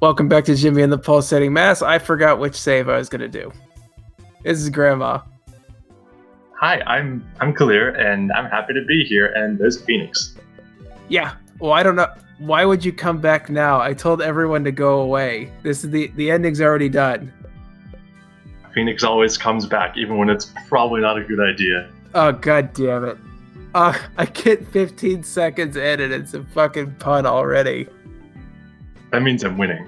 Welcome back to Jimmy and the Pulsating Mass. I forgot which save I was gonna do. This is Grandma. Hi, I'm Kalir, and I'm happy to be here. And there's Phoenix. Yeah. Well, I don't know. Why would you come back now? I told everyone to go away. This is the ending's already done. Phoenix always comes back, even when it's probably not a good idea. Oh, god damn it. I get 15 seconds in and it's a fucking pun already. That means I'm winning.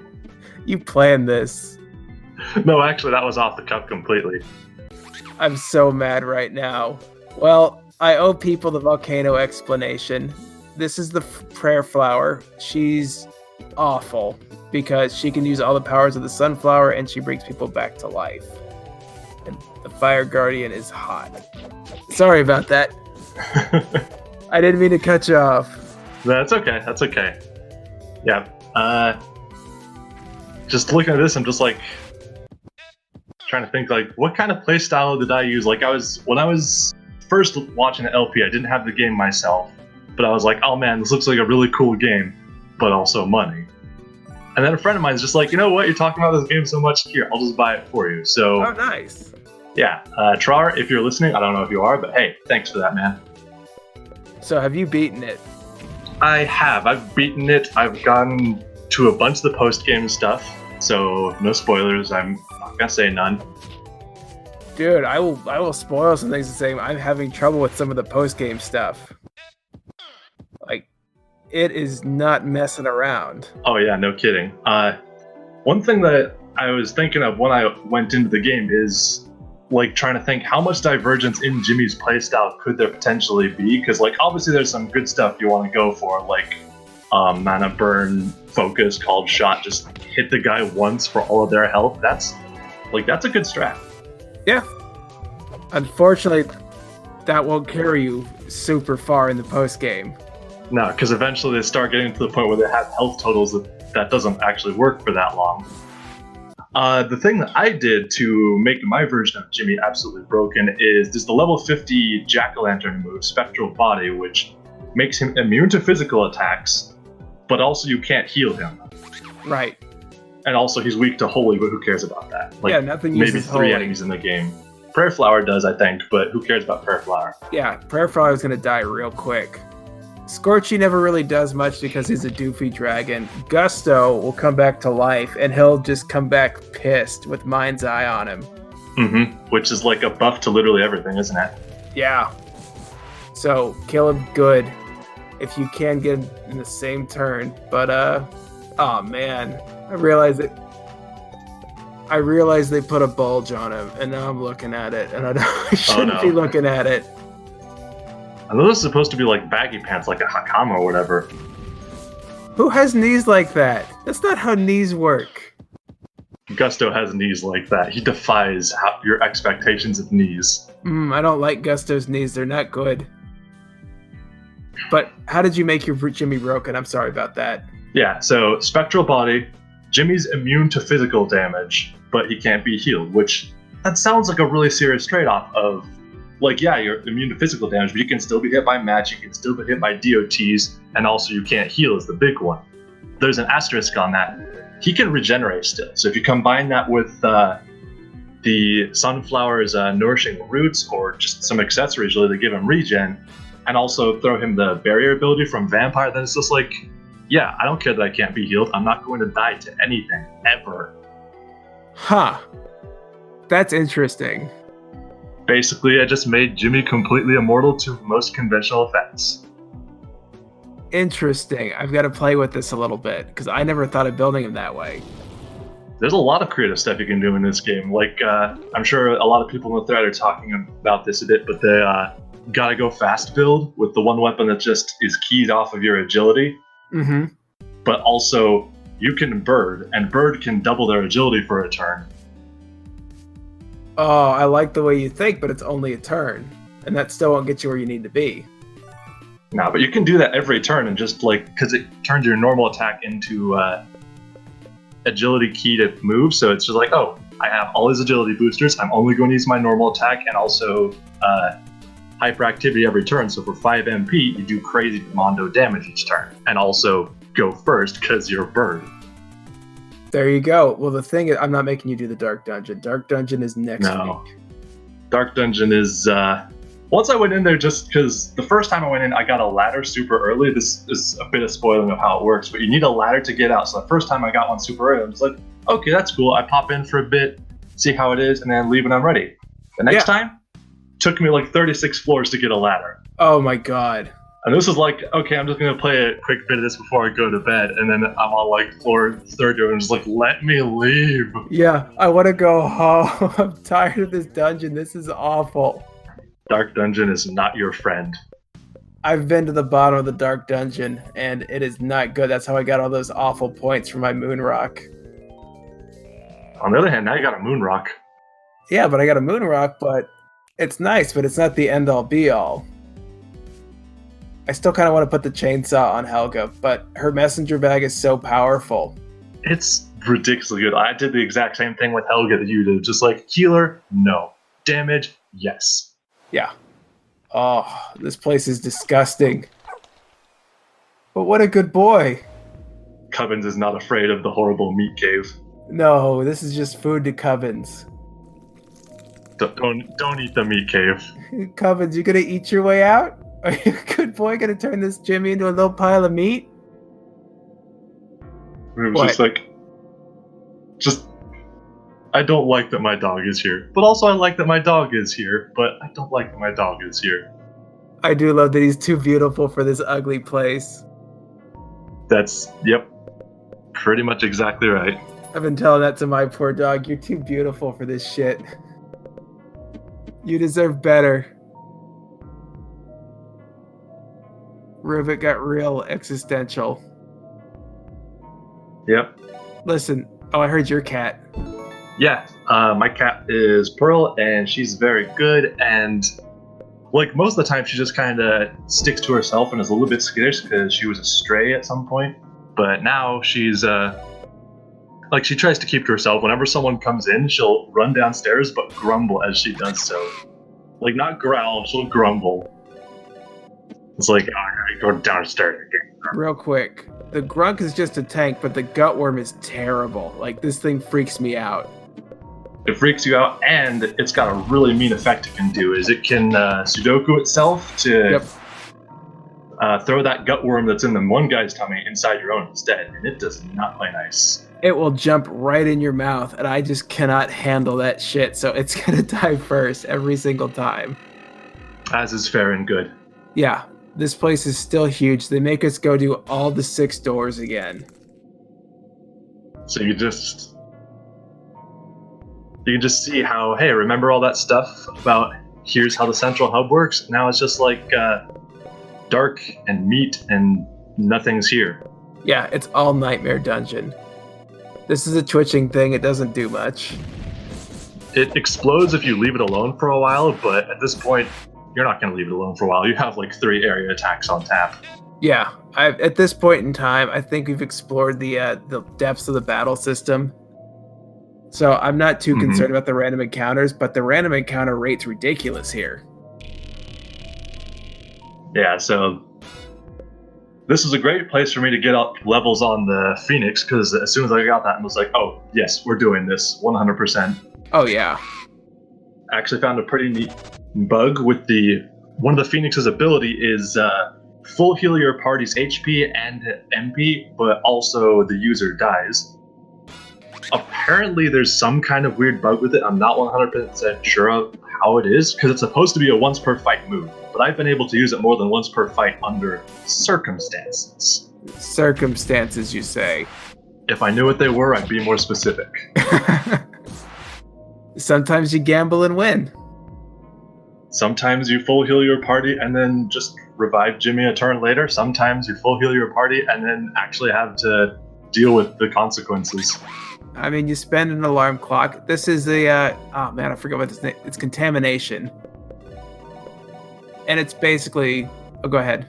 You planned this. No, actually, that was off the cuff completely. I'm so mad right now. Well, I owe people the volcano explanation. This is the prayer flower. She's awful because she can use all the powers of the sunflower and she brings people back to life. And the fire guardian is hot. Sorry about that. I didn't mean to cut you off. That's okay. That's okay. Yeah. Just looking at this, I'm just like trying to think like what kind of playstyle did I use? Like when I was first watching the LP, I didn't have the game myself, but I was like, oh man, this looks like a really cool game, but also money. And then a friend of mine is just like, you know what? You're talking about this game so much. Here, I'll just buy it for you. So, oh, nice. Yeah, Trar, if you're listening, I don't know if you are, but hey, thanks for that, man. So have you beaten it? I have. I've beaten it. I've gone to a bunch of the post-game stuff, so no spoilers. I'm not gonna say none. Dude, I will spoil some things and say I'm having trouble with some of the post-game stuff. Like, it is not messing around. Oh yeah, no kidding. One thing that I was thinking of when I went into the game is like trying to think how much divergence in Jimmy's playstyle could there potentially be, because like obviously there's some good stuff you want to go for, like mana burn, focus, called shot, just hit the guy once for all of their health. That's a good strat. Yeah. Unfortunately, that won't carry you super far in the post game. No, because eventually they start getting to the point where they have health totals that doesn't actually work for that long. The thing that I did to make my version of Jimmy absolutely broken is there's the level 50 Jack-o'-lantern move, Spectral Body, which makes him immune to physical attacks, but also you can't heal him. Right. And also he's weak to Holy, but who cares about that? Like, yeah, nothing maybe uses three Holy. enemies in the game. Prayer Flower does, I think, but who cares about Prayer Flower? Yeah, Prayer Flower is going to die real quick. Scorchy never really does much because he's a doofy dragon. Gusto will come back to life, and he'll just come back pissed with Mind's Eye on him. Mm-hmm. Which is like a buff to literally everything, isn't it? Yeah. So, kill him good if you can get him in the same turn. But, oh man. I realized they put a bulge on him, and now I'm looking at it, and I shouldn't be looking at it. I know this is supposed to be like baggy pants, like a hakama or whatever. Who has knees like that? That's not how knees work. Gusto has knees like that. He defies your expectations of knees. I don't like Gusto's knees. They're not good. But how did you make your Jimmy broken? I'm sorry about that. Yeah, so Spectral Body, Jimmy's immune to physical damage, but he can't be healed, which that sounds like a really serious trade-off of, like, yeah, you're immune to physical damage, but you can still be hit by magic, you can still be hit by DOTs, and also you can't heal is the big one. There's an asterisk on that. He can regenerate still, so if you combine that with the Sunflower's nourishing roots, or just some accessories really to give him regen, and also throw him the barrier ability from Vampire, then it's just like, yeah, I don't care that I can't be healed, I'm not going to die to anything, ever. Huh. That's interesting. Basically, I just made Jimmy completely immortal to most conventional effects. Interesting. I've got to play with this a little bit, because I never thought of building him that way. There's a lot of creative stuff you can do in this game. Like, I'm sure a lot of people in the thread are talking about this a bit, but the gotta go fast build with the one weapon that just is keyed off of your agility. Mm-hmm. But also, you can bird, and bird can double their agility for a turn. Oh, I like the way you think, but it's only a turn. And that still won't get you where you need to be. No, but you can do that every turn and just like, because it turns your normal attack into agility key to move. So it's just like, oh, I have all these agility boosters. I'm only going to use my normal attack and also hyperactivity every turn. So for 5 MP, you do crazy Mondo damage each turn. And also go first because you're a bird. There you go. Well, the thing is, I'm not making you do the Dark Dungeon. Dark Dungeon is next week. Dark Dungeon is... once I went in there, just because the first time I went in, I got a ladder super early. This is a bit of spoiling of how it works, but you need a ladder to get out. So the first time I got one super early, I was like, okay, that's cool. I pop in for a bit, see how it is, and then leave when I'm ready. The next time, took me like 36 floors to get a ladder. Oh my god. And this was like, okay, I'm just going to play a quick bit of this before I go to bed. And then I'm on like floor 30 and just like, let me leave. Yeah, I want to go home. I'm tired of this dungeon. This is awful. Dark Dungeon is not your friend. I've been to the bottom of the Dark Dungeon, and it is not good. That's how I got all those awful points for my moon rock. On the other hand, now you got a moon rock. Yeah, but I got a moon rock, but it's nice, but it's not the end-all be-all. I still kind of want to put the chainsaw on Helga, but her messenger bag is so powerful. It's ridiculously good. I did the exact same thing with Helga that you did. Just like, healer, no. Damage, yes. Yeah. Oh, this place is disgusting. But what a good boy. Cubbins is not afraid of the horrible meat cave. No, this is just food to Cubbins. Don't eat the meat cave. Cubbins, you gonna eat your way out? Are you a good boy gonna turn this Jimmy into a little pile of meat? It was just I don't like that my dog is here. But also I like that my dog is here, but I don't like that my dog is here. I do love that he's too beautiful for this ugly place. Yep. Pretty much exactly right. I've been telling that to my poor dog. You're too beautiful for this shit. You deserve better. Rivet got real existential. Yep. Listen, I heard your cat. Yeah, my cat is Pearl, and she's very good, and like most of the time she just kind of sticks to herself and is a little bit skittish because she was a stray at some point, but now she's like she tries to keep to herself. Whenever someone comes in, she'll run downstairs but grumble as she does so. Like not growl, she'll grumble. It's like, oh, I gotta go downstairs again. Real quick, the Grunk is just a tank, but the Gutworm is terrible. Like, this thing freaks me out. It freaks you out, and it's got a really mean effect it can do, is it can Sudoku itself to throw that Gutworm that's in the one guy's tummy inside your own instead, and it does not play nice. It will jump right in your mouth, and I just cannot handle that shit, so it's gonna die first every single time. As is fair and good. Yeah. This place is still huge. They make us go do all the 6 doors again. So you can just see how, hey, remember all that stuff about here's how the central hub works? Now it's just like dark and meat and nothing's here. Yeah, it's all Nightmare Dungeon. This is a twitching thing. It doesn't do much. It explodes if you leave it alone for a while, but at this point, you're not going to leave it alone for a while. You have like 3 area attacks on tap. Yeah, at this point in time, I think we've explored the depths of the battle system. So I'm not too concerned about the random encounters, but the random encounter rate's ridiculous here. Yeah, so this is a great place for me to get up levels on the Phoenix, because as soon as I got that, I was like, oh, yes, we're doing this 100%. Oh, yeah. I actually found a pretty neat bug with one of the Phoenix's ability is full heal your party's HP and MP, but also the user dies. Apparently there's some kind of weird bug with it. I'm not 100% sure of how it is, because it's supposed to be a once per fight move, but I've been able to use it more than once per fight under circumstances. Circumstances, you say? If I knew what they were, I'd be more specific. Sometimes you gamble and win. Sometimes you full heal your party and then just revive Jimmy a turn later. Sometimes you full heal your party and then actually have to deal with the consequences. I mean, you spend an alarm clock. This is I forgot what this name. It's contamination. And it's basically, go ahead.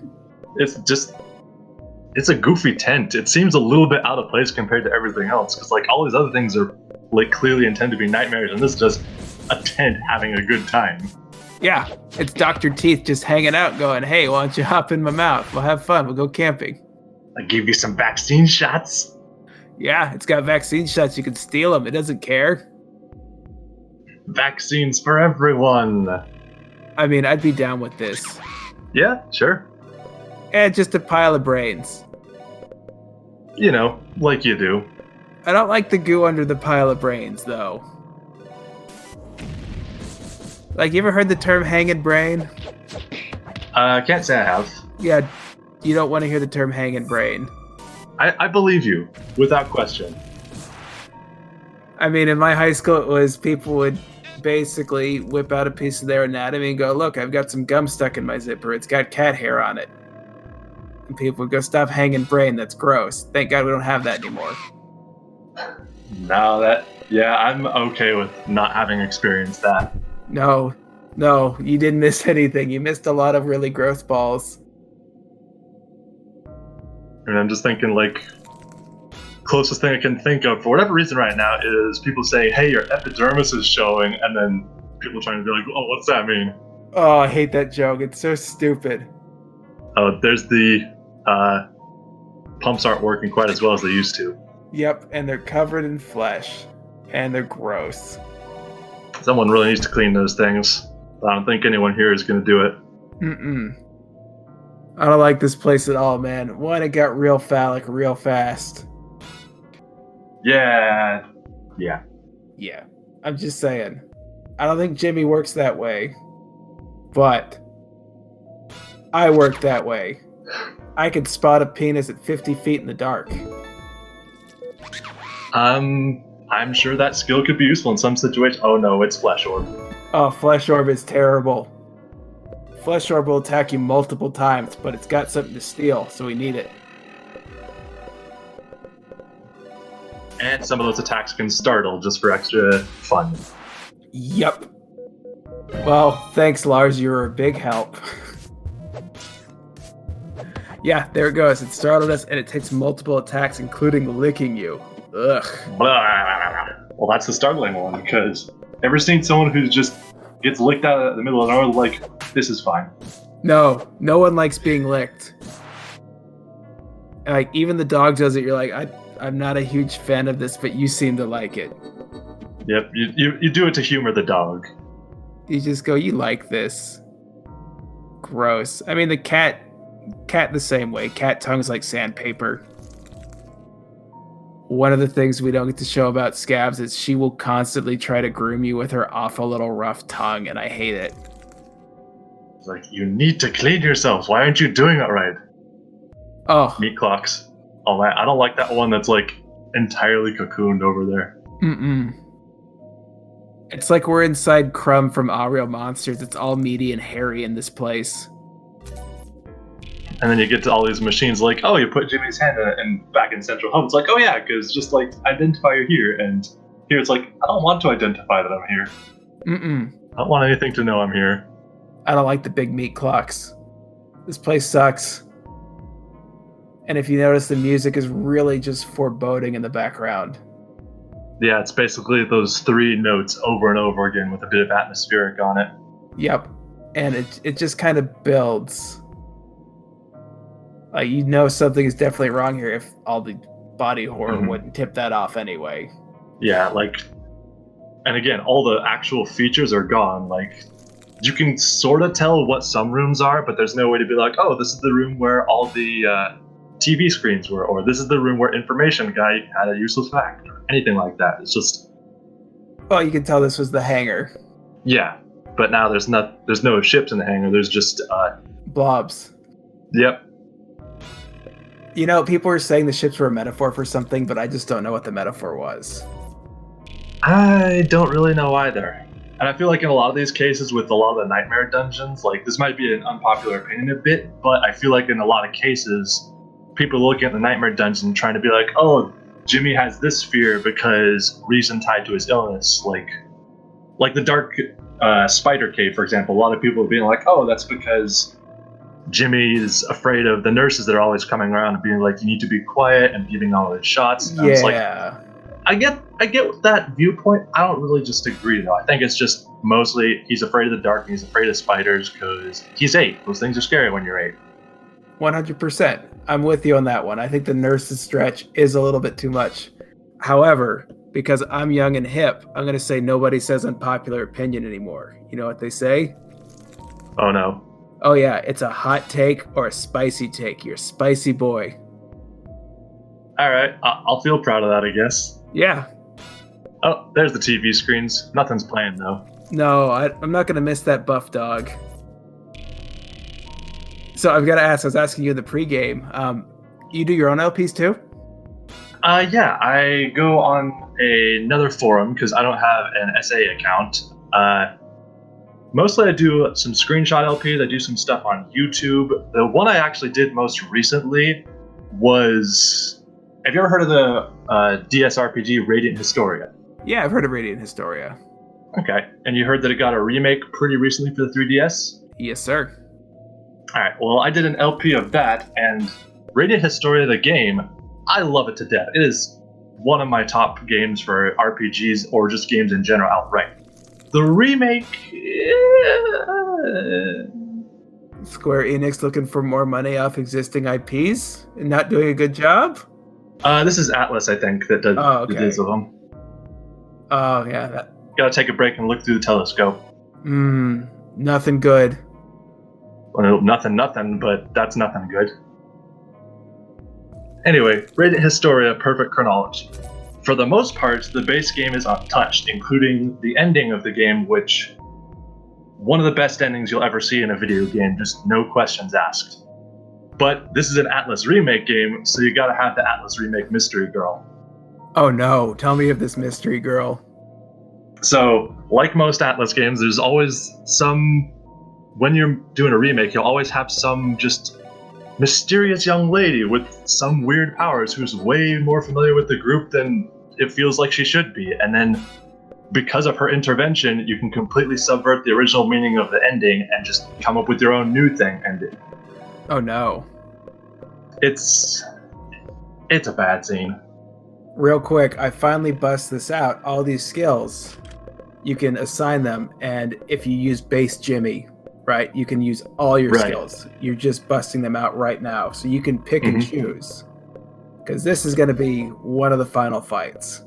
It's a goofy tent. It seems a little bit out of place compared to everything else, because like all these other things are like clearly intended to be nightmares, and this is just a tent having a good time. Yeah, it's Dr. Teeth just hanging out going, hey, why don't you hop in my mouth? We'll have fun. We'll go camping. I give you some vaccine shots. Yeah, it's got vaccine shots. You can steal them. It doesn't care. Vaccines for everyone. I mean, I'd be down with this. Yeah, sure. And just a pile of brains. You know, like you do. I don't like the goo under the pile of brains, though. Like, you ever heard the term hanging brain? Can't say I have. Yeah, you don't want to hear the term hanging brain. I believe you, without question. I mean, in my high school, it was people would basically whip out a piece of their anatomy and go, look, I've got some gum stuck in my zipper. It's got cat hair on it. And people would go, stop hanging brain. That's gross. Thank God we don't have that anymore. No, I'm okay with not having experienced that. No, you didn't miss anything. You missed a lot of really gross balls. And I'm just thinking, like, closest thing I can think of, for whatever reason right now, is people saying, hey, your epidermis is showing, and then people trying to be like, oh, what's that mean? Oh, I hate that joke. It's so stupid. Oh, there's the pumps aren't working quite as well as they used to. Yep, and they're covered in flesh. And they're gross. Someone really needs to clean those things. I don't think anyone here is going to do it. I don't like this place at all, man. One, it got real phallic real fast. Yeah. Yeah, I'm just saying. I don't think Jimmy works that way. But I work that way. I can spot a penis at 50 feet in the dark. I'm sure that skill could be useful in some situations. Oh no, it's Flesh Orb. Oh, Flesh Orb is terrible. Flesh Orb will attack you multiple times, but it's got something to steal, so we need it. And some of those attacks can startle just for extra fun. Yep. Well, thanks, Lars. You were a big help. Yeah, there it goes. It startled us, and it takes multiple attacks, including licking you. Ugh. Well, that's the startling one, because ever seen someone who just gets licked out of the middle of nowhere, like, this is fine. No one likes being licked. Like, even the dog does it. You're like, I'm not a huge fan of this, but you seem to like it. Yep, you do it to humor the dog. You just go, you like this. Gross. I mean, the cat the same way. Cat tongue's like sandpaper. One of the things we don't get to show about Scabs is she will constantly try to groom you with her awful little rough tongue, and I hate it. It's like, you need to clean yourselves. Why aren't you doing it right? Oh. Meat clocks. Oh man, I don't like that one that's like entirely cocooned over there. It's like we're inside Crumb from All Real Monsters. It's all meaty and hairy in this place. And then you get to all these machines like, oh, you put Jimmy's hand in it, and back in Central Hub, it's like, oh yeah, because just like, identify you're here. And here it's like, I don't want to identify that I'm here. I don't want anything to know I'm here. I don't like the big meat clocks. This place sucks. And if you notice, the music is really just foreboding in the background. Yeah, it's basically those three notes over and over again with a bit of atmospheric on it. Yep. And it just kind of builds. You know something is definitely wrong here if all the body horror wouldn't tip that off anyway. Yeah, like, and again, all the actual features are gone. Like, you can sort of tell what some rooms are, but there's no way to be like, oh, this is the room where all the TV screens were, or this is the room where information guy had a useless fact, or anything like that. It's just... Well, you can tell this was the hangar. Yeah, but now there's no ships in the hangar, there's just... blobs. Yep. You know, people were saying the ships were a metaphor for something, but I just don't know what the metaphor was. I don't really know either. And I feel like in a lot of these cases with a lot of the nightmare dungeons, like, this might be an unpopular opinion a bit, but I feel like in a lot of cases, people looking at the nightmare dungeon trying to be like, oh, Jimmy has this fear because reason tied to his illness. Like the dark spider cave, for example. A lot of people are being like, oh, that's because Jimmy is afraid of the nurses that are always coming around and being like, you need to be quiet and giving all his shots. And yeah. I get that viewpoint. I don't really just agree though. I think it's just mostly he's afraid of the dark and he's afraid of spiders because he's 8. Those things are scary when you're 8. 100%. I'm with you on that one. I think the nurse's stretch is a little bit too much. However, because I'm young and hip, I'm going to say nobody says unpopular opinion anymore. You know what they say? Oh no. Oh yeah, it's a hot take or a spicy take. You're a spicy boy. All right, I'll feel proud of that, I guess. Yeah. Oh, there's the TV screens. Nothing's playing though. No, I'm not going to miss that buff dog. So I've got to ask, I was asking you in the pregame, you do your own LPs too? Yeah, I go on another forum because I don't have an SA account. Mostly I do some screenshot LPs, I do some stuff on YouTube. The one I actually did most recently was... Have you ever heard of the DS RPG Radiant Historia? Yeah, I've heard of Radiant Historia. Okay, and you heard that it got a remake pretty recently for the 3DS? Yes, sir. Alright, well I did an LP of that, and Radiant Historia, the game, I love it to death. It is one of my top games for RPGs or just games in general outright. The remake... Square Enix looking for more money off existing IPs and not doing a good job? This is Atlus, I think, that does the deals with them. Oh, yeah. Gotta take a break and look through the telescope. Nothing good. Well, nothing, but that's nothing good. Anyway, Radiant Historia, perfect chronology. For the most part, the base game is untouched, including the ending of the game, which... one of the best endings you'll ever see in a video game, just no questions asked. But this is an Atlus remake game, so you gotta have the Atlus remake Mystery Girl. Oh no, tell me of this Mystery Girl. So, like most Atlus games, there's always some... when you're doing a remake, you'll always have some just mysterious young lady with some weird powers who's way more familiar with the group than it feels like she should be. And then, because of her intervention, you can completely subvert the original meaning of the ending and just come up with your own new thing ending. Oh no. It's a bad scene. Real quick, I finally bust this out. All these skills, you can assign them, and if you use base Jimmy, right, you can use all your skills. You're just busting them out right now, so you can pick and choose. Because this is going to be one of the final fights.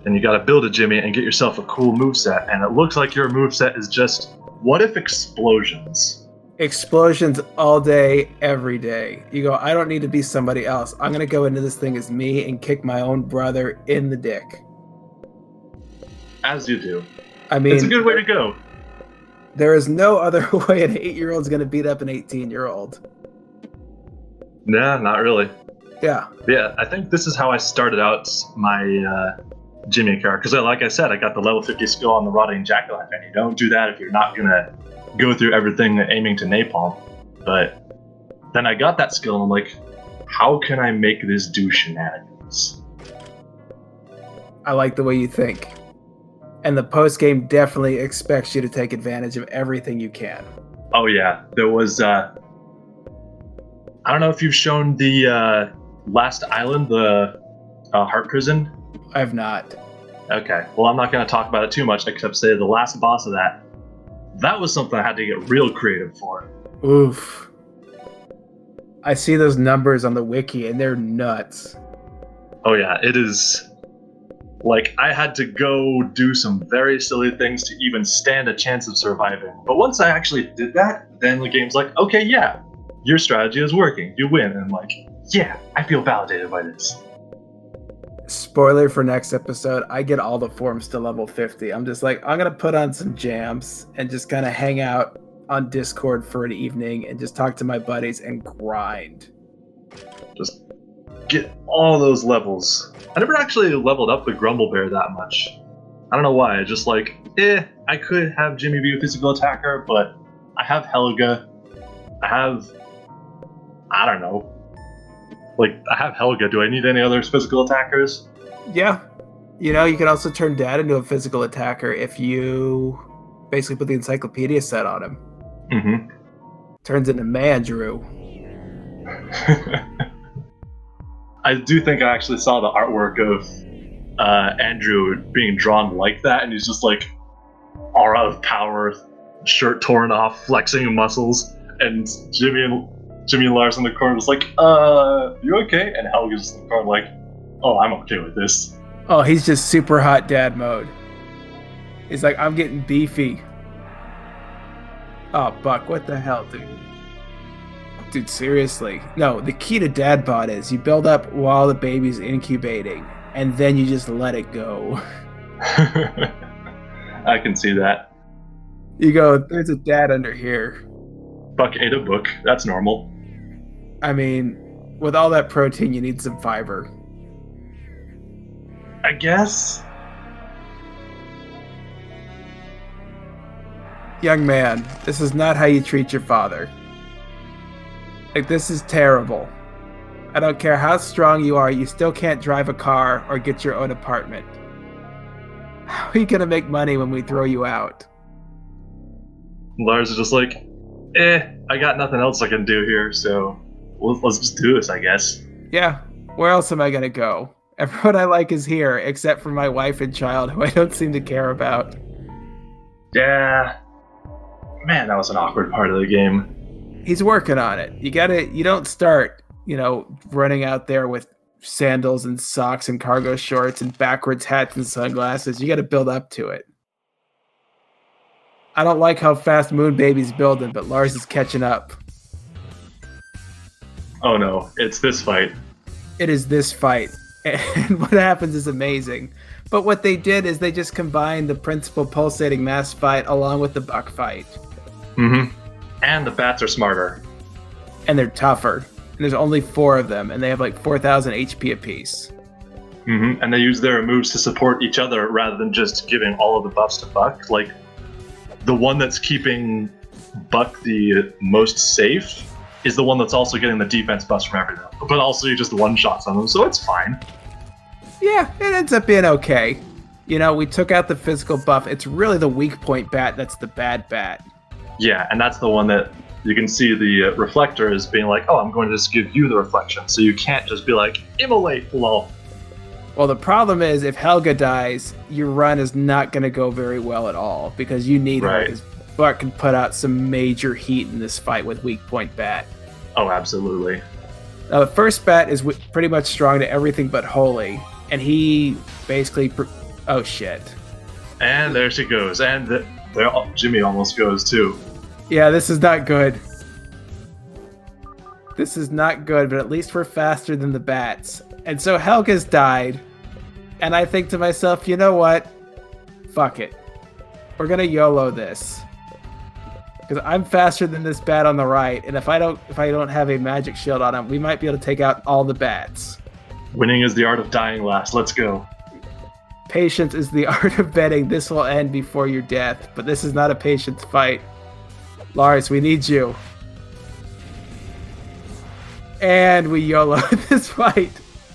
And you gotta build a Jimmy and get yourself a cool moveset, and it looks like your moveset is just, what if explosions? Explosions all day, every day. You go, I don't need to be somebody else. I'm gonna go into this thing as me and kick my own brother in the dick. As you do. I mean, it's a good way to go. There is no other way an 8-year-old's gonna beat up an 18-year-old. Nah, not really. Yeah. Yeah, I think this is how I started out my Jimmy character. Because like I said, I got the level 50 skill on the Rotting Jack-o'-lantern. You don't do that if you're not gonna go through everything aiming to napalm. But then I got that skill and I'm like, how can I make this do shenanigans? I like the way you think. And the post-game definitely expects you to take advantage of everything you can. Oh yeah, there was, I don't know if you've shown the last island, the Heart Prison. I have not. Okay, well I'm not going to talk about it too much except say the last boss of that was something I had to get real creative for. Oof. I see those numbers on the wiki and they're nuts. Oh yeah, it is... like, I had to go do some very silly things to even stand a chance of surviving. But once I actually did that, then the game's like, okay, yeah, your strategy is working. You win. And I'm like, yeah, I feel validated by this. Spoiler for next episode, I get all the forms to level 50. I'm just like, I'm going to put on some jams and just kind of hang out on Discord for an evening and just talk to my buddies and grind. Just get all those levels. I never actually leveled up the Grumble Bear that much. I don't know why. Just like, I could have Jimmy be a physical attacker, but I have Helga. I don't know. Like, I have Helga. Do I need any other physical attackers? Yeah. You know, you can also turn Dad into a physical attacker if you basically put the encyclopedia set on him. Mm-hmm. Turns into Mandrew. I do think I actually saw the artwork of Andrew being drawn like that, and he's just like aura of power, shirt torn off, flexing muscles, and Jimmy Jimmy and Lars in the corner was like, you okay? And Helga's just in the corner like, oh, I'm okay with this. Oh, he's just super hot dad mode. He's like, I'm getting beefy. Oh, Buck, what the hell, dude? Dude, seriously. No, the key to dad bod is you build up while the baby's incubating, and then you just let it go. I can see that. You go, there's a dad under here. Buck ate a book. That's normal. I mean, with all that protein, you need some fiber. I guess. Young man, this is not how you treat your father. Like, this is terrible. I don't care how strong you are, you still can't drive a car or get your own apartment. How are you gonna make money when we throw you out? Lars is just like, I got nothing else I can do here, so let's just do this, I guess. Yeah, where else am I gonna go? Everyone I like is here, except for my wife and child, who I don't seem to care about. Yeah. Man, that was an awkward part of the game. He's working on it. You don't start, running out there with sandals and socks and cargo shorts and backwards hats and sunglasses. You gotta build up to it. I don't like how fast Moon Baby's building, but Lars is catching up. Oh no, it's this fight. It is this fight. And what happens is amazing. But what they did is they just combined the principal Pulsating Mass fight along with the Buck fight. Mm-hmm. And the bats are smarter. And they're tougher. And there's only 4 of them, and they have like 4,000 HP apiece. Mm-hmm. And they use their moves to support each other rather than just giving all of the buffs to Buck. Like, the one that's keeping Buck the most safe is the one that's also getting the defense buffs from everything. But also you just one-shots on them, so it's fine. Yeah, it ends up being okay. We took out the physical buff. It's really the weak point bat that's the bad bat. Yeah, and that's the one that you can see the reflector is being like, oh, I'm going to just give you the reflection. So you can't just be like, immolate, lol. Well, the problem is if Helga dies, your run is not going to go very well at all because you need her because Buck can put out some major heat in this fight with weak point bat. Oh, absolutely. Now, the first bat is pretty much strong to everything but holy, and he basically... oh, shit. And there she goes. And Jimmy almost goes, too. Yeah, this is not good. This is not good, but at least we're faster than the bats. And so Helga's died, and I think to myself, you know what? Fuck it. We're gonna YOLO this. Because I'm faster than this bat on the right, and if I don't have a magic shield on him, we might be able to take out all the bats. Winning is the art of dying last. Let's go. Patience is the art of betting this will end before your death, but this is not a patience fight. Lars, we need you. And we YOLO this fight.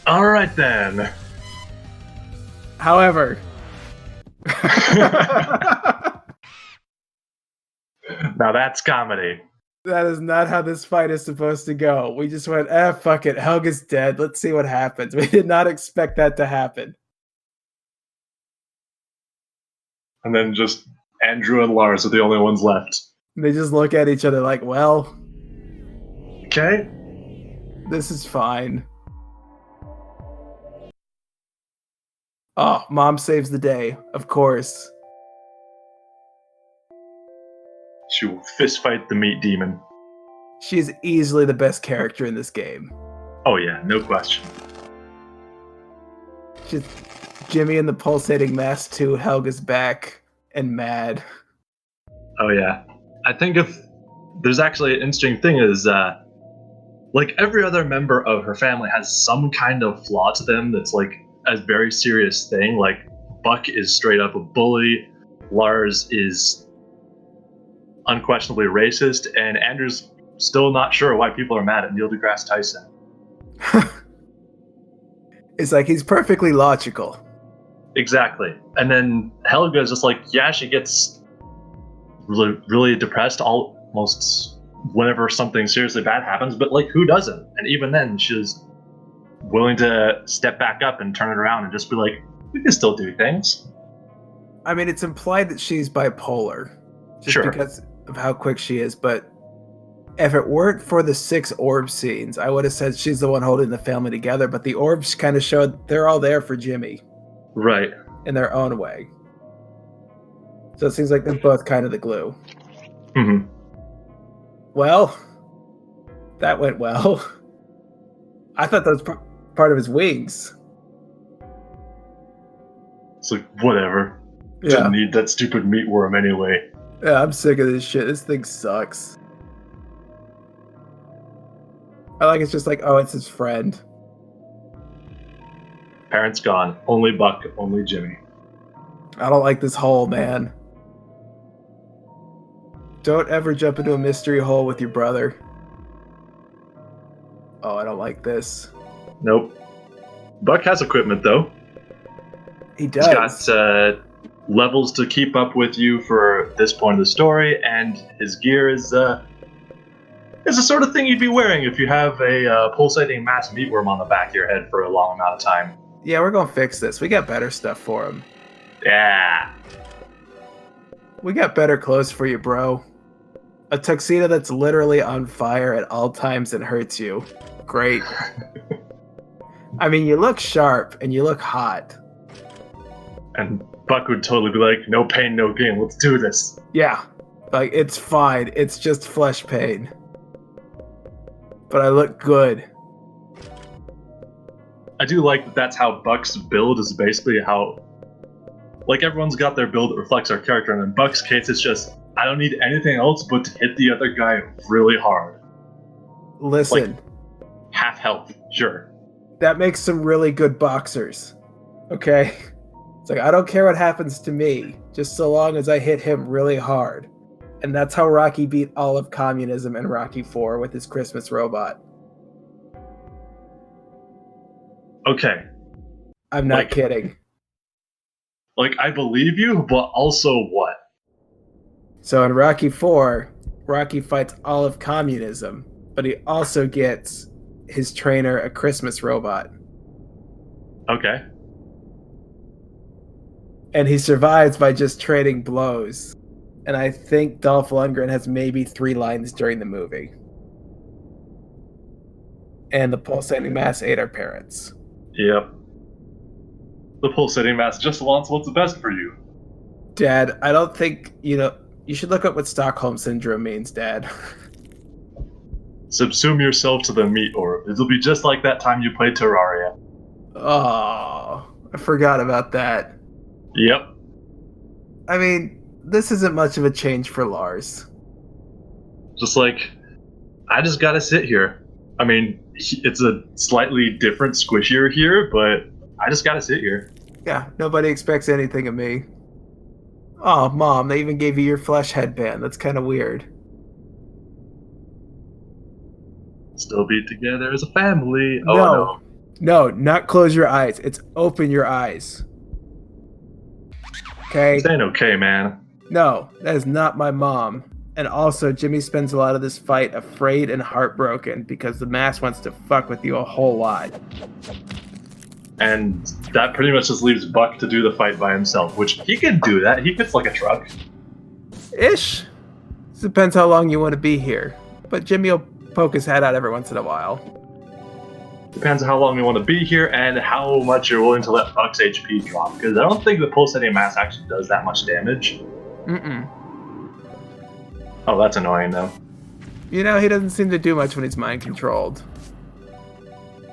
All right, then. However... Now that's comedy. That is not how this fight is supposed to go. We just went, fuck it. Helga's dead. Let's see what happens. We did not expect that to happen. And then just Andrew and Lars are the only ones left. They just look at each other like, well... Okay. This is fine. Oh, Mom saves the day. Of course. She will fist fight the meat demon. She is easily the best character in this game. Oh yeah, no question. Just Jimmy and the Pulsating Mass 2, Helga's back, and mad. Oh yeah. I think if there's actually an interesting thing is, like every other member of her family has some kind of flaw to them that's like a very serious thing. Like Buck is straight up a bully, Lars is unquestionably racist, and Andrew's still not sure why people are mad at Neil deGrasse Tyson. It's like he's perfectly logical. Exactly. And then Helga is just like, yeah, she gets really, really depressed almost whenever something seriously bad happens, but like, who doesn't? And even then, she's willing to step back up and turn it around and just be like, we can still do things. I mean, it's implied that she's bipolar. Just Sure. because of how quick she is, but If it weren't for the 6 orb scenes, I would have said she's the one holding the family together, but the orbs kind of showed they're all there for Jimmy. Right. In their own way. So it seems like they're both kind of the glue. Mm-hmm. Well, that went well. I thought that was part of his wings. It's like, whatever. Yeah. Didn't need that stupid meat worm anyway. Yeah, I'm sick of this shit. This thing sucks. I like it's just like, oh, it's his friend. Parents gone. Only Buck, only Jimmy. I don't like this hole, man. Don't ever jump into a mystery hole with your brother. Oh, I don't like this. Nope. Buck has equipment, though. He does. He's got levels to keep up with you for this point of the story, and his gear is the sort of thing you'd be wearing if you have a pulsating mass meatworm on the back of your head for a long amount of time. Yeah, we're gonna fix this. We got better stuff for him. Yeah. We got better clothes for you, bro. A tuxedo that's literally on fire at all times and hurts you. Great. I mean, you look sharp and you look hot. And Buck would totally be like, no pain, no gain. Let's do this. Yeah. Like, it's fine. It's just flesh pain. But I look good. I do like that that's how Buck's build is basically how... Like, everyone's got their build that reflects their character, and in Buck's case, it's just, I don't need anything else but to hit the other guy really hard. Listen. Like, half health, sure. That makes some really good boxers. Okay? It's like, I don't care what happens to me, just so long as I hit him really hard. And that's how Rocky beat all of communism in Rocky IV with his Christmas robot. Okay. I'm not kidding. Like, I believe you, but also what? So in Rocky IV, Rocky fights all of communism, but he also gets his trainer a Christmas robot. Okay. And he survives by just trading blows. And I think Dolph Lundgren has maybe 3 lines during the movie. And the Pulsating Mass ate our parents. Yep. The Pulsating Mass just wants what's the best for you. Dad, I don't think, you should look up what Stockholm Syndrome means, Dad. Subsume yourself to the meat orb. It'll be just like that time you played Terraria. Oh, I forgot about that. Yep. I mean, this isn't much of a change for Lars. Just like, I just gotta sit here. I mean, it's a slightly different, squishier here, but I just gotta sit here. Yeah, nobody expects anything of me. Oh, Mom, they even gave you your flesh headband. That's kind of weird. Still be together as a family. Oh, no. No, not close your eyes. It's open your eyes. Okay? This ain't okay, man. No, that is not my mom. And also, Jimmy spends a lot of this fight afraid and heartbroken because the mask wants to fuck with you a whole lot. And that pretty much just leaves Buck to do the fight by himself, which he can do that. He fits like a truck. Ish. Depends how long you want to be here. But Jimmy will poke his head out every once in a while. Depends on how long you want to be here and how much you're willing to let Buck's HP drop. Because I don't think the Pulsating Mass actually does that much damage. Mm-mm. Oh, that's annoying, though. He doesn't seem to do much when he's mind-controlled.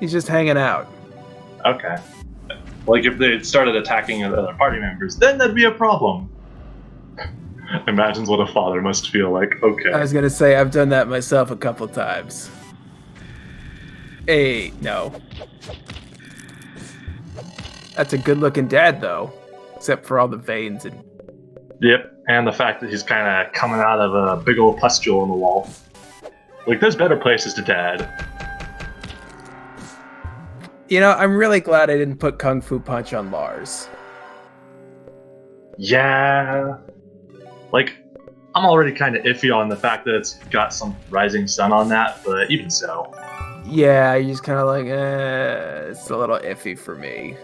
He's just hanging out. Okay. Like, if they started attacking other party members, then that'd be a problem. Imagines what a father must feel like. Okay. I was gonna say, I've done that myself a couple times. Hey, no. That's a good-looking dad, though. Except for all the veins and... Yep, and the fact that he's kind of coming out of a big old pustule on the wall. Like, there's better places to dad. I'm really glad I didn't put Kung Fu Punch on Lars. Yeah. Like, I'm already kind of iffy on the fact that it's got some rising sun on that, but even so. Yeah, you're just kind of like, it's a little iffy for me.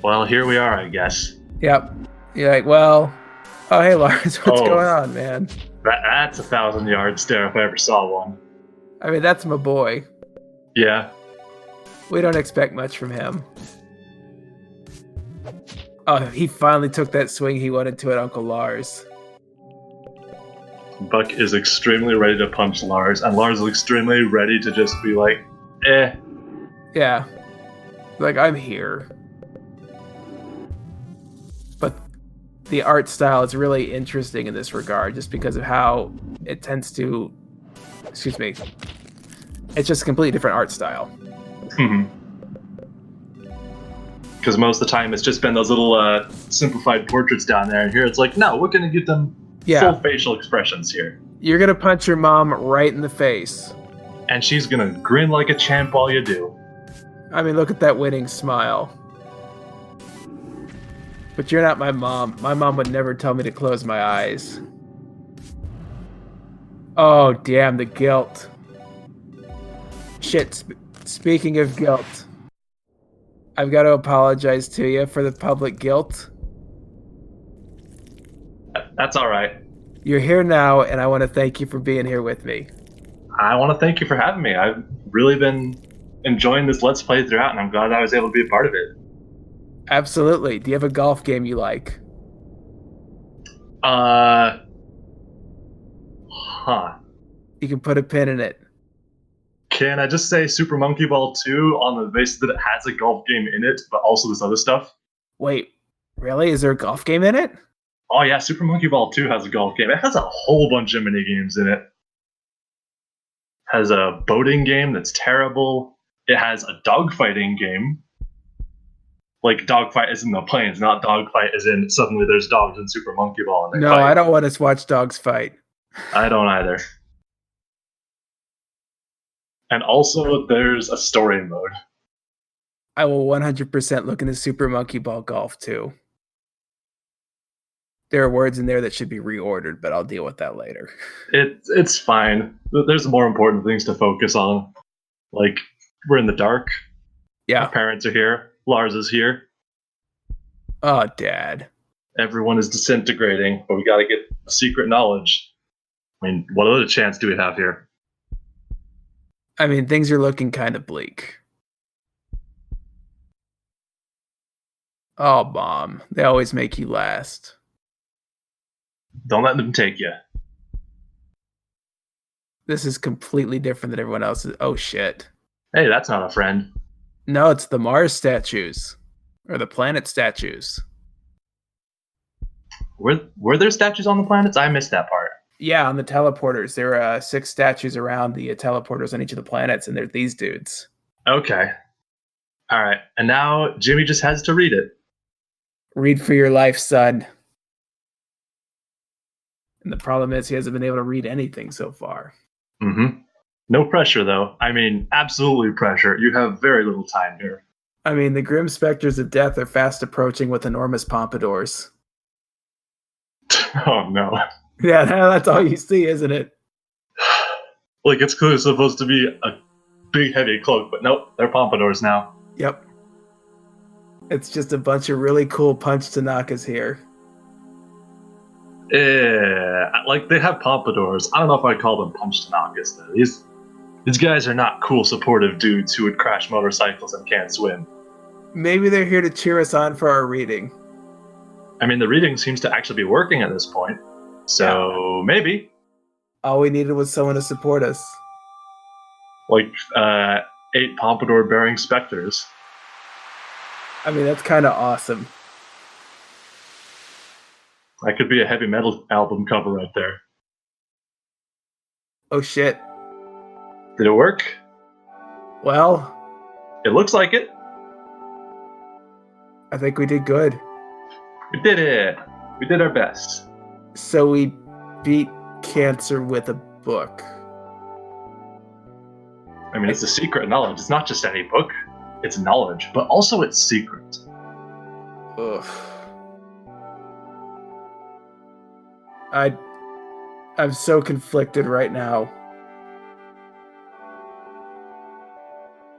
Well, here we are, I guess. Yep. You're like, well, oh, hey, Lars, what's going on, man? That's a 1,000-yard stare if I ever saw one. I mean, that's my boy. Yeah. We don't expect much from him. Oh, he finally took that swing he wanted to at Uncle Lars. Buck is extremely ready to punch Lars, and Lars is extremely ready to just be like, eh. Yeah. Like, I'm here. But the art style is really interesting in this regard, just because of how it tends to... Excuse me. It's just a completely different art style. Because most of the time it's just been those little simplified portraits down there, and here it's like, no, we're going to give them full facial expressions here. You're going to punch your mom right in the face. And she's going to grin like a champ while you do. I mean, look at that winning smile. But you're not my mom. My mom would never tell me to close my eyes. Oh, damn, the guilt. Shit, speaking of guilt, I've got to apologize to you for the public guilt. That's all right. You're here now, and I want to thank you for being here with me. I want to thank you for having me. I've really been enjoying this Let's Play throughout, and I'm glad I was able to be a part of it. Absolutely. Do you have a golf game you like? You can put a pin in it. Can I just say Super Monkey Ball 2 on the basis that it has a golf game in it, but also this other stuff? Wait, really? Is there a golf game in it? Oh yeah, Super Monkey Ball 2 has a golf game. It has a whole bunch of mini games in it. Has a boating game that's terrible. It has a dogfighting game. Like, dogfight is in the planes, not dogfight as in suddenly there's dogs in Super Monkey Ball and they No, fight. I don't want to watch dogs fight. I don't either. And also, there's a story mode. I will 100% look into Super Monkey Ball Golf too. There are words in there that should be reordered, but I'll deal with that later. It's fine. There's more important things to focus on. Like, we're in the dark. Yeah. Our parents are here. Lars is here. Oh, Dad. Everyone is disintegrating, but we gotta get secret knowledge. I mean, what other chance do we have here? I mean, things are looking kind of bleak. Oh, Mom. They always make you last. Don't let them take you. This is completely different than everyone else's. Oh, shit. Hey, that's not a friend. No, it's the Mars statues. Or the planet statues. Were there statues on the planets? I missed that part. Yeah, on the teleporters. There are 6 statues around the teleporters on each of the planets, and they're these dudes. Okay. All right. And now Jimmy just has to read it. Read for your life, son. And the problem is he hasn't been able to read anything so far. Mm-hmm. No pressure, though. I mean, absolutely pressure. You have very little time here. I mean, the grim specters of death are fast approaching with enormous pompadours. Oh, no. Yeah, that's all you see, isn't it? Like, it's clearly supposed to be a big, heavy cloak, but nope, they're pompadours now. Yep. It's just a bunch of really cool punch Tanakas here. Yeah, like, they have pompadours. I don't know if I'd call them punch Tanakas, though. These guys are not cool, supportive dudes who would crash motorcycles and can't swim. Maybe they're here to cheer us on for our reading. I mean, the reading seems to actually be working at this point. So, maybe. All we needed was someone to support us. Like, 8 pompadour-bearing specters. I mean, that's kind of awesome. That could be a heavy metal album cover right there. Oh, shit. Did it work? Well, It looks like it. I think we did good. We did it. We did our best. So we beat cancer with a book. I mean, it's a secret knowledge. It's not just any book. It's knowledge, but also it's secret. Ugh. I'm so conflicted right now.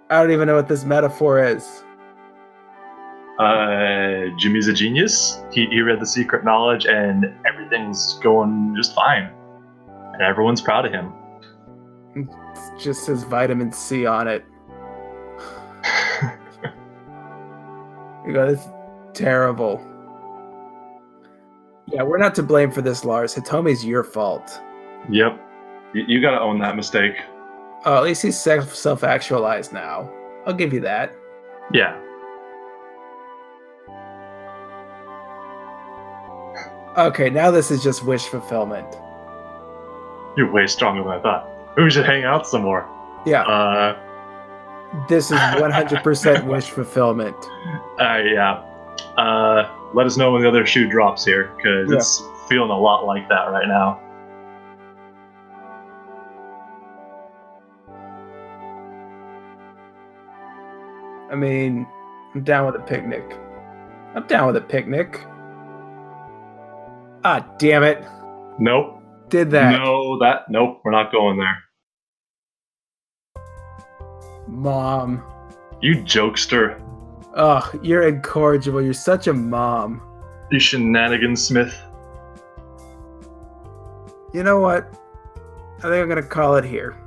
I don't even know what this metaphor is. Jimmy's a genius. He read the secret knowledge and everything's going just fine. and everyone's proud of him. It just says vitamin C on it. You go, that's terrible. Yeah, we're not to blame for this, Lars. Hitomi's your fault. Yep. You gotta own that mistake. Oh, at least he's self-actualized now. I'll give you that. Yeah. Okay, now this is just wish fulfillment. You're way stronger than I thought. We should hang out some more. Yeah. This is 100% wish fulfillment. Yeah. Let us know when the other shoe drops here, because it's feeling a lot like that right now. I mean, I'm down with a picnic. I'm down with a picnic. Ah, damn it. Nope. Did that. Nope, we're not going there. Mom. You jokester. Ugh, you're incorrigible. You're such a mom. You shenanigans smith. You know what? I think I'm going to call it here.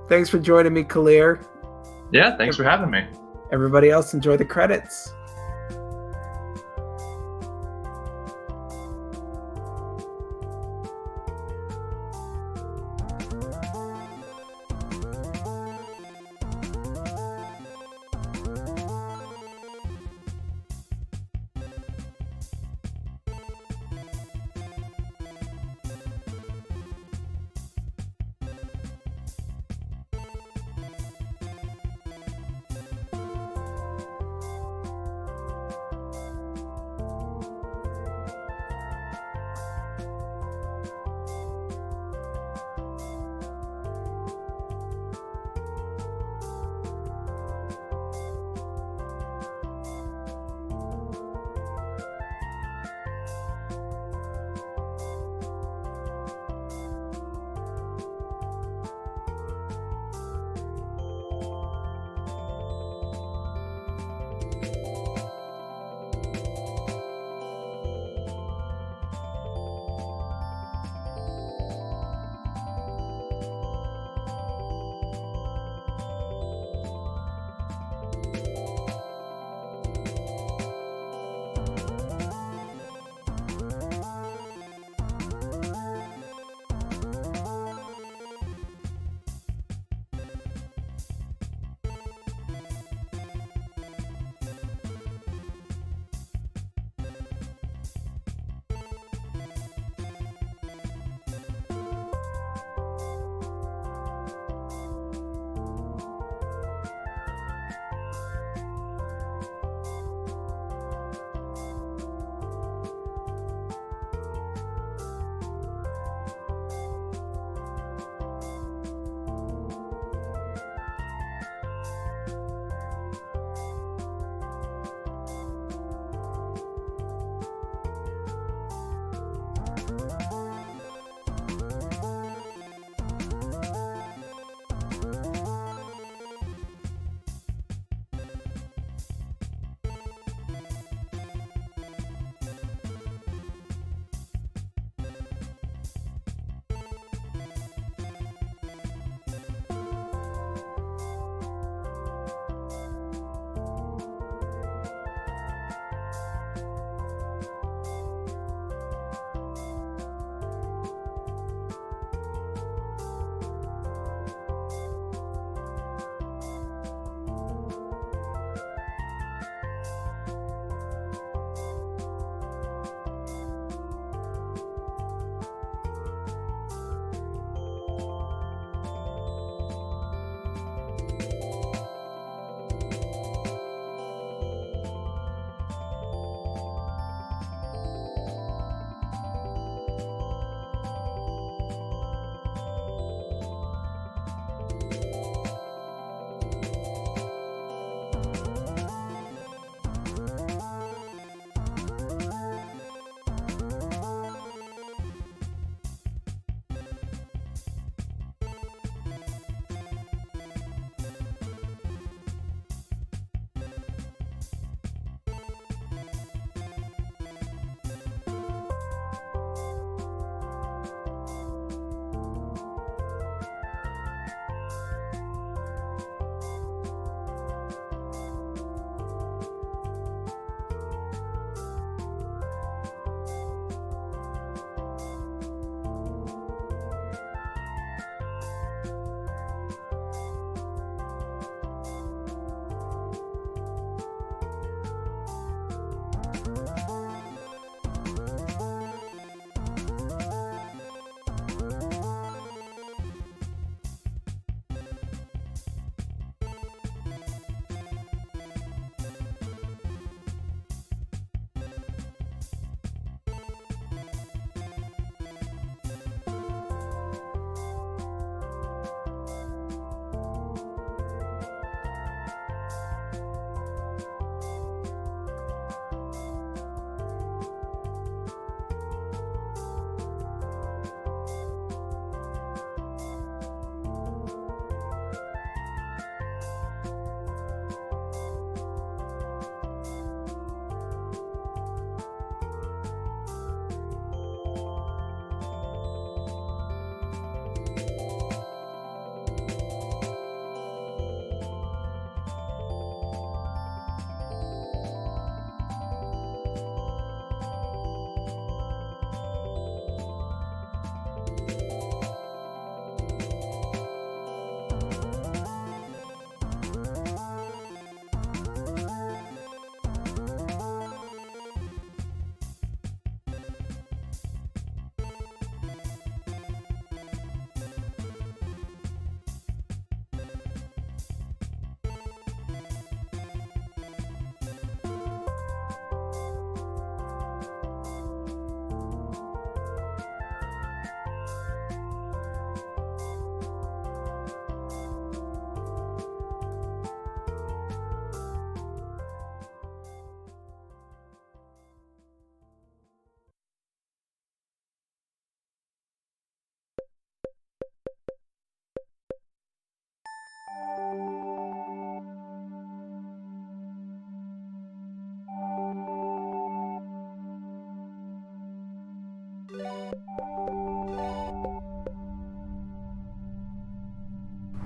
Thanks for joining me, Kalir. Yeah, thanks for having me. Everybody else, enjoy the credits.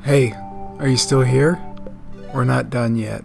Hey, are you still here? We're not done yet.